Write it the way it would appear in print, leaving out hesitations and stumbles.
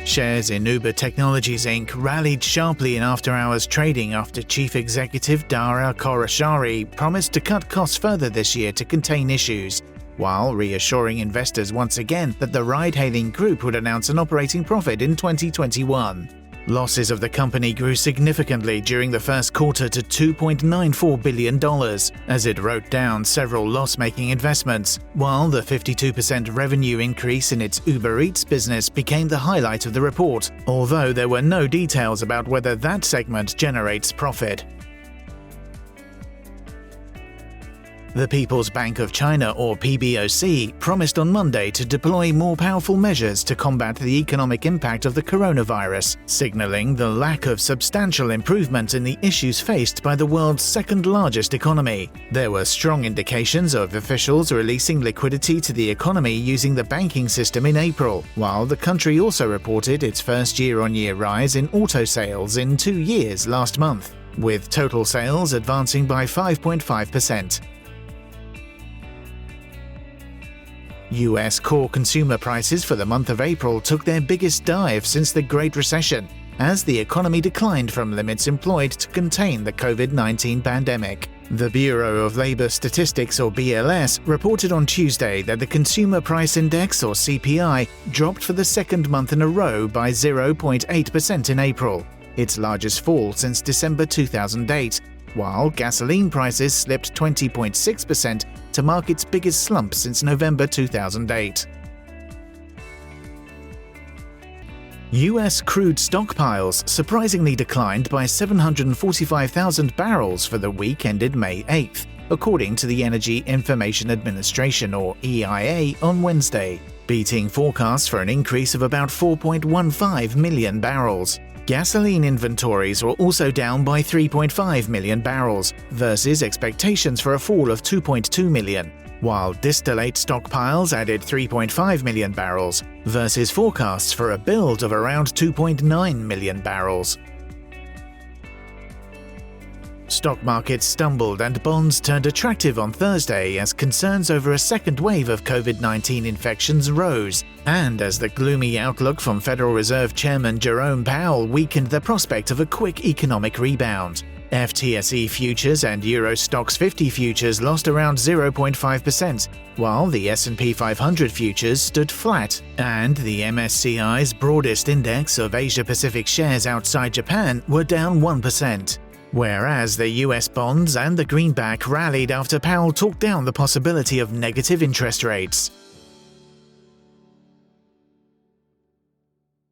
Shares in Uber Technologies Inc. rallied sharply in after-hours trading after Chief Executive Dara Khosrowshahi promised to cut costs further this year to contain issues, while reassuring investors once again that the ride-hailing group would announce an operating profit in 2021. Losses of the company grew significantly during the first quarter to $2.94 billion, as it wrote down several loss-making investments, while the 52% revenue increase in its Uber Eats business became the highlight of the report, although there were no details about whether that segment generates profit. The People's Bank of China, or PBOC, promised on Monday to deploy more powerful measures to combat the economic impact of the coronavirus, signaling the lack of substantial improvement in the issues faced by the world's second-largest economy. There were strong indications of officials releasing liquidity to the economy using the banking system in April, while the country also reported its first year-on-year rise in auto sales in 2 years last month, with total sales advancing by 5.5%. US core consumer prices for the month of April took their biggest dive since the Great Recession, as the economy declined from limits employed to contain the Covid-19 pandemic. The Bureau of Labor Statistics, or BLS, reported on Tuesday that the Consumer Price Index, or CPI, dropped for the second month in a row by 0.8% in April, its largest fall since December 2008, while gasoline prices slipped 20.6% to mark its biggest slump since November 2008. US crude stockpiles surprisingly declined by 745,000 barrels for the week ended May 8th, according to the Energy Information Administration, or EIA, on Wednesday, beating forecasts for an increase of about 4.15 million barrels. Gasoline inventories were also down by 3.5 million barrels, versus expectations for a fall of 2.2 million, while distillate stockpiles added 3.5 million barrels, versus forecasts for a build of around 2.9 million barrels. Stock markets stumbled and bonds turned attractive on Thursday as concerns over a second wave of Covid-19 infections rose, and as the gloomy outlook from Federal Reserve Chairman Jerome Powell weakened the prospect of a quick economic rebound. FTSE futures and Euro Stoxx 50 futures lost around 0.5%, while the S&P 500 futures stood flat, and the MSCI's broadest index of Asia-Pacific shares outside Japan were down 1%. Whereas the US bonds and the greenback rallied after Powell talked down the possibility of negative interest rates.